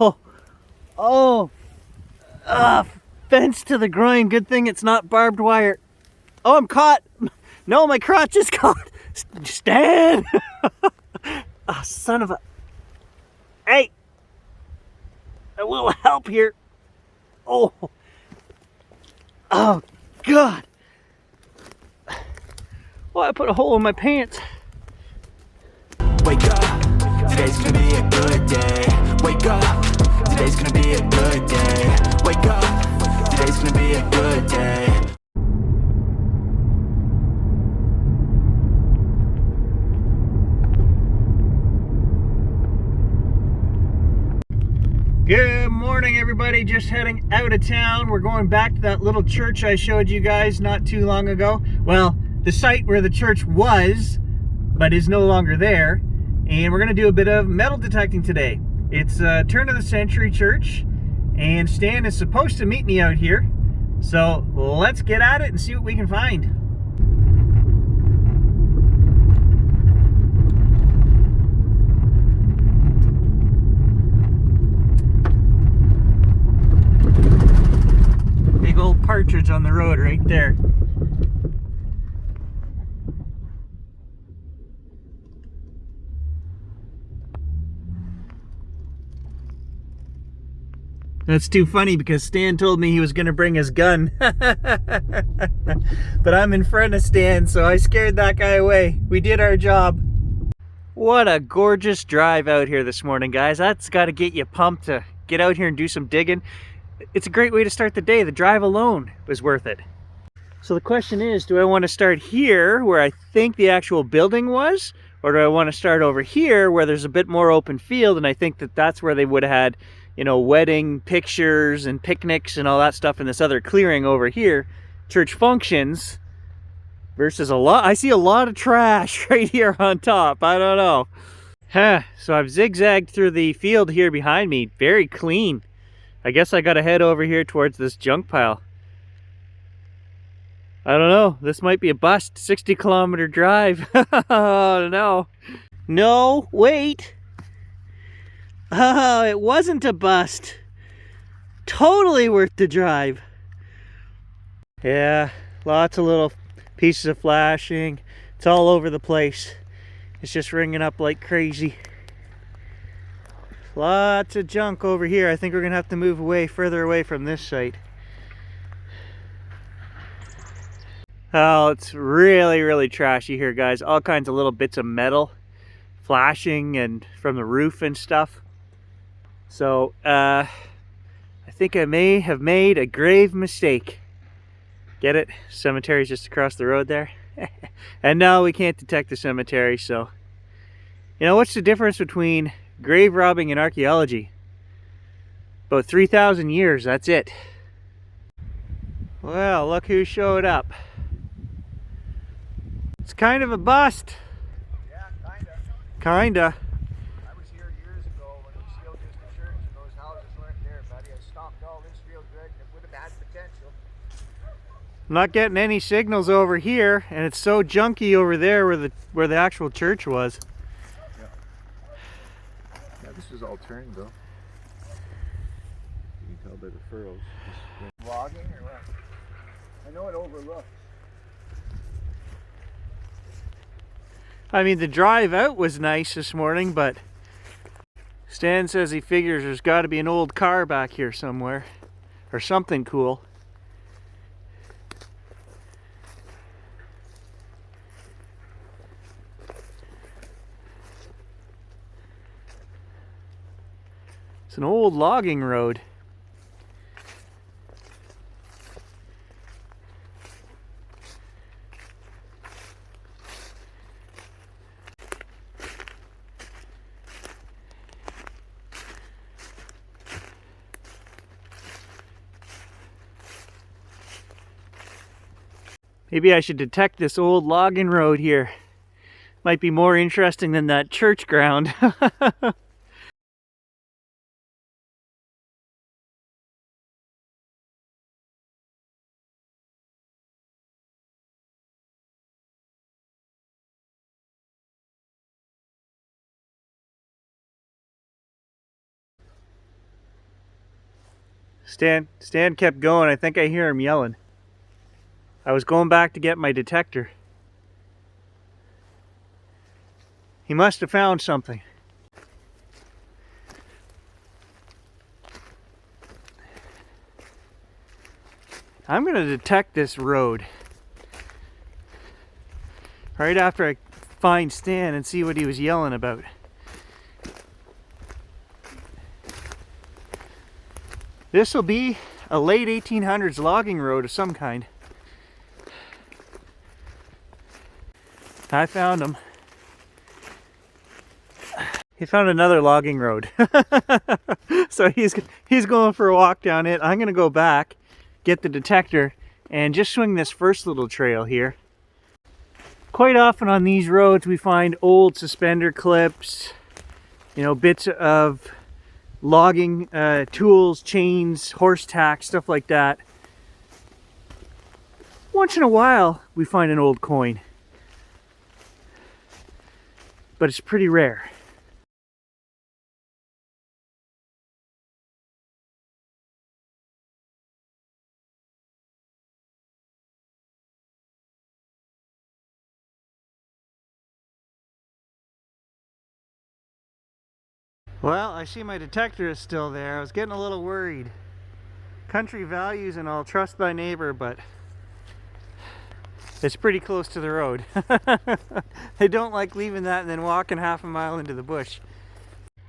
Oh, oh, fence to the groin. Good thing it's not barbed wire. Oh, I'm caught. No, my crotch is caught. Stan! Oh, son of a... Hey! A little help here. Oh. Oh, God. Oh, I put a hole in my pants. Wake up, today's gonna be a good day. Wake up, today's gonna be a good day. Wake up, today's gonna be a good day. Good morning, everybody. Just heading out of town. We're going back to that little church I showed you guys not too long ago. Well, the site where the church was, but is no longer there. And we're going to do a bit of metal detecting today. It's a turn of the century church, and Stan is supposed to meet me out here. So let's get at it and see what we can find. Big old partridge on the road right there. That's too funny because Stan told me he was going to bring his gun. But I'm in front of Stan, so I scared that guy away. We did our job. What a gorgeous drive out here this morning, guys. That's got to get you pumped to get out here and do some digging. It's a great way to start the day. The drive alone was worth it. So the question is, do I want to start here where I think the actual building was? Or do I want to start over here where there's a bit more open field, and I think that that's where they would have had, you know, wedding pictures and picnics and all that stuff in this other clearing over here. Church functions versus I see a lot of trash right here on top. I don't know. So I've zigzagged through the field here behind me. Very clean. I guess I gotta head over here towards this junk pile. I don't know. This might be a bust. 60-kilometer drive. Oh, no. No, wait. Oh, it wasn't a bust. Totally worth the drive. Yeah, lots of little pieces of flashing. It's all over the place. It's just ringing up like crazy. Lots of junk over here. I think we're gonna have to move further away from this site. Oh, it's really, really trashy here, guys. All kinds of little bits of metal flashing and from the roof and stuff. So, I think I may have made a grave mistake. Get it? Cemetery's just across the road there. And no, we can't detect the cemetery, so... You know, what's the difference between grave robbing and archaeology? About 3,000 years, that's it. Well, look who showed up. It's kind of a bust. Yeah, kinda. Kinda. I was here years ago when we sealed just the church and those houses weren't there, buddy. I stopped all this real good and it would have had potential. I'm not getting any signals over here, and it's so junky over there where the actual church was. Yeah, this was all turned though. You can tell by the furrows. Logging or what? I know it overlooks. I mean, the drive out was nice this morning, but Stan says he figures there's got to be an old car back here somewhere, or something cool. It's an old logging road. Maybe I should detect this old logging road here. Might be more interesting than that church ground. Stan kept going. I think I hear him yelling. I was going back to get my detector. He must have found something. I'm going to detect this road right after I find Stan and see what he was yelling about. This will be a late 1800s logging road of some kind. I found him. He found another logging road. So he's going for a walk down it. I'm gonna go back, get the detector, and just swing this first little trail here. Quite often on these roads we find old suspender clips, you know, bits of logging tools, chains, horse tack, stuff like that. Once in a while we find an old coin, but it's pretty rare. Well, I see my detector is still there. I was getting a little worried. Country values and all, trust thy neighbor, but it's pretty close to the road. I don't like leaving that and then walking half a mile into the bush.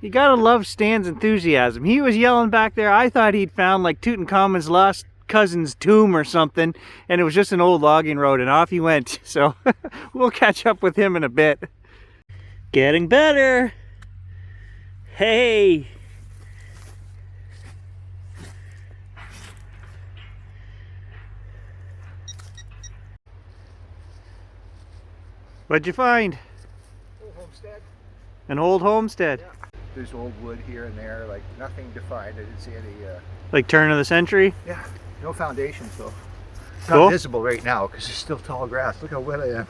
You gotta love Stan's enthusiasm. He was yelling back there. I thought he'd found like Tutankhamun's lost cousin's tomb or something, and it was just an old logging road, and off he went. So we'll catch up with him in a bit. Getting better. Hey! What'd you find? Old homestead. An old homestead. Yeah. There's old wood here and there, like nothing defined. I didn't see any. Like turn of the century? Yeah, no foundations though. Cool. Not visible right now because there's still tall grass. Look how wet I am.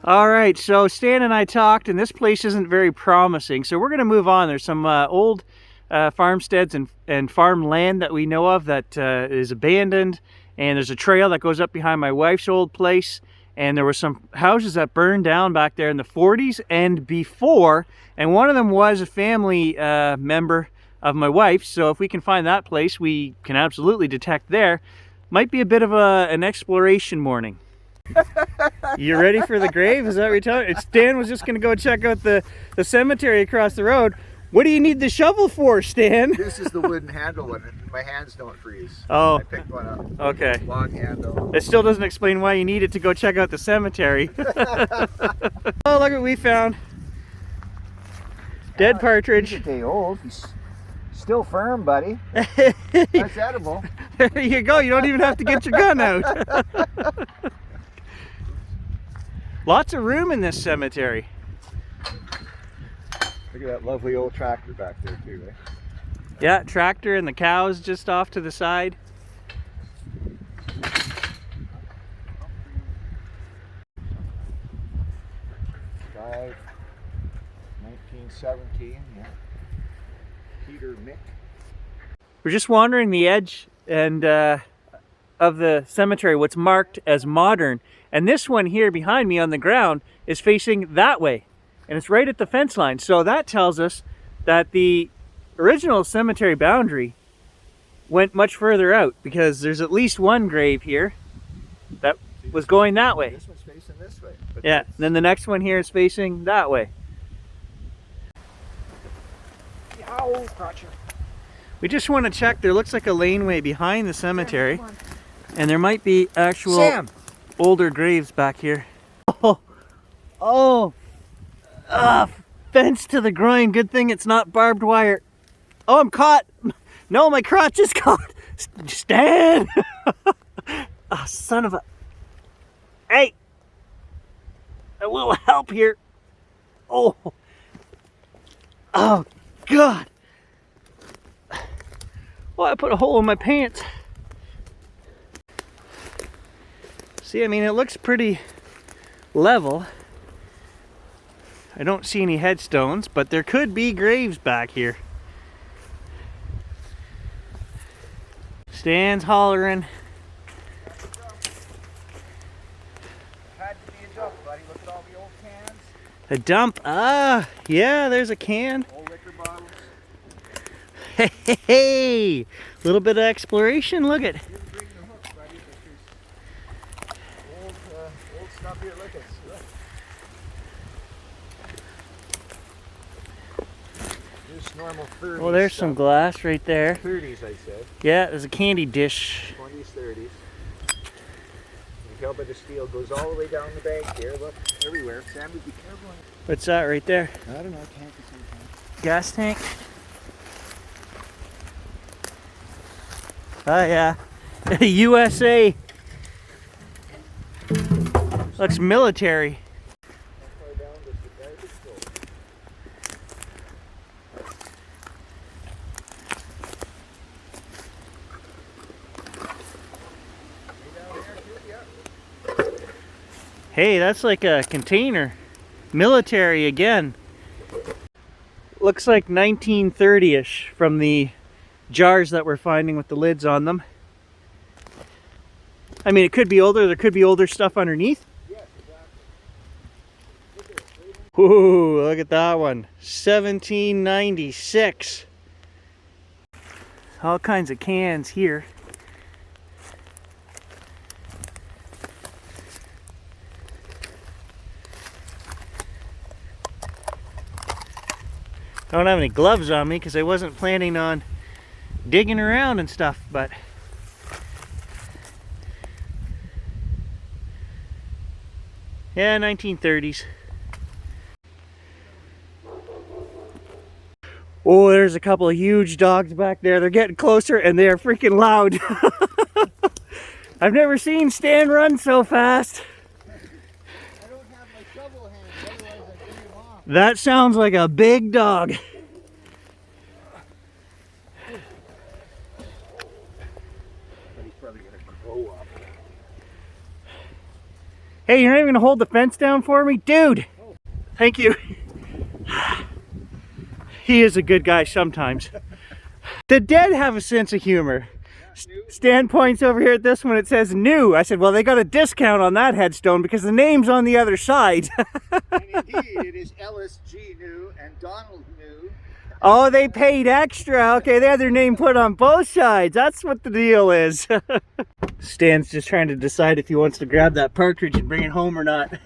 All right, so Stan and I talked, and this place isn't very promising, so we're going to move on. There's some old farmsteads and farmland that we know of that is abandoned, and there's a trail that goes up behind my wife's old place, and there were some houses that burned down back there in the 40s and before, and one of them was a family member of my wife's, so if we can find that place, we can absolutely detect there. Might be a bit of an exploration morning. You ready for the grave? Is that what you're telling me? Stan was just going to go check out the cemetery across the road. What do you need the shovel for, Stan? This is the wooden handle one. My hands don't freeze. Oh. I picked one up. Okay. Long handle. It still doesn't explain why you needed to go check out the cemetery. Oh, look what we found. Dead partridge. He's a day old. He's still firm, buddy. That's edible. There you go. You don't even have to get your gun out. Lots of room in this cemetery. Look at that lovely old tractor back there too, right? Yeah, tractor and the cows just off to the side. Died 1917, yeah. Peter Mick. We're just wandering the edge and of the cemetery, what's marked as modern. And this one here behind me on the ground is facing that way. And it's right at the fence line. So that tells us that the original cemetery boundary went much further out, because there's at least one grave here that was going that way. This one's facing this way. But Yeah, then the next one here is facing that way. Ow, crotcher. We just want to check. There looks like a laneway behind the cemetery. And there might be actual Sam. older graves back here. Oh, fence to the groin. Good thing it's not barbed wire. Oh, I'm caught. No, my crotch is caught. Stan. Oh, son of a. Hey, a little help here. Oh, God. Well, I put a hole in my pants. See, I mean, it looks pretty level. I don't see any headstones, but there could be graves back here. Stan's hollering. Had to be a dump, buddy. Look at all the old cans, A dump. Ah, yeah, there's a can. old liquor bottles. Hey, hey, hey. Little bit of exploration. Look at. You didn't bring the hooks, buddy, but there's old stuff here. Look at look. Just normal 30s. Oh, there's some glass right there. 30s, I said. Yeah, there's a candy dish. 20s, 30s. You can tell by the steel goes all the way down the bank here. Look, everywhere. Sam, be careful. What's that right there? I don't know. Tank or something. Gas tank. Oh yeah, USA. Looks military. How far down does the garbage go? Hey, that's like a container. Military again. Looks like 1930-ish from the jars that we're finding with the lids on them. I mean, it could be older. There could be older stuff underneath. Yes, exactly. Ooh, look at that one. 1796. All kinds of cans here. I don't have any gloves on me because I wasn't planning on digging around and stuff, but yeah, 1930s. Oh, there's a couple of huge dogs back there. They're getting closer and they are freaking loud. I've never seen Stan run so fast. I don't have my shovel hands, otherwise I'd bring them off. That sounds like a big dog. But he's probably gonna grow up. Hey, you're not even gonna hold the fence down for me? Dude! Thank you. He is a good guy sometimes. The dead have a sense of humor. Stan points over here at this one, it says new. I said, well, they got a discount on that headstone because the name's on the other side. And indeed, it is Ellis G. New and Donald New. Oh, they paid extra. Okay, they had their name put on both sides. That's what the deal is. Stan's just trying to decide if he wants to grab that partridge and bring it home or not.